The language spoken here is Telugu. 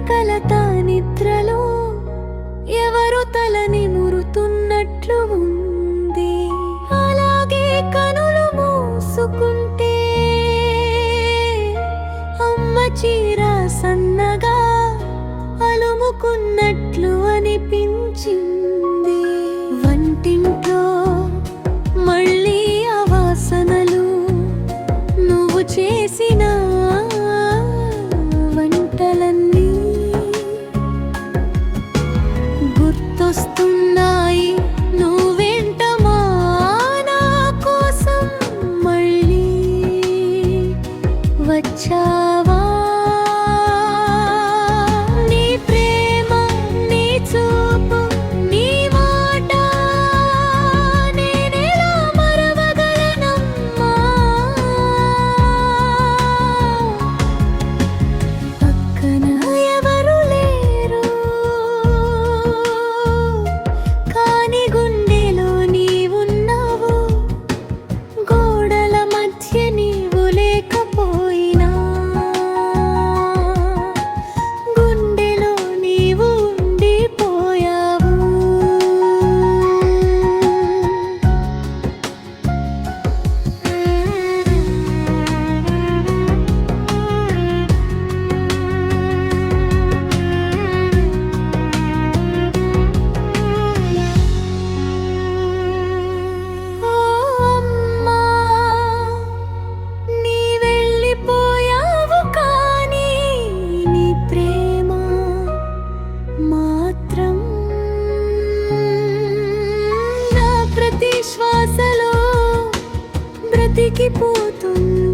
కలత నిద్రలో ఎవరు తలని మురుతున్నట్లు ఉంది. అలాగే కనులు మూసుకుంటే అమ్మ చీర సన్నగా అలుముకున్నట్లు అనిపించింది. వంటింట్లో మళ్ళీ ఆ వాసనలు, నువ్వు చేసిన వంటలన్నీ గుర్తొస్తున్నాయి. నువ్వెంట మా నా కోసం మళ్ళీ వచ్చావా? నీ ప్రేమ, నీ చూపు, నీ మాట నేనెలా మరవగలనమ్మా? పక్కన ఎవరు లేరు, కాని గుండెలో నీవున్నావు. గోడల మధ్య నీవు లేకపోయినా గుండెలో నీవు ఉండిపోయావు. ఓ అమ్మా, నీ వెళ్ళిపోయావు కానీ నీ ప్రేమ మాత్రం నా ప్రతి శ్వాసలో బ్రతికిపోతుంది.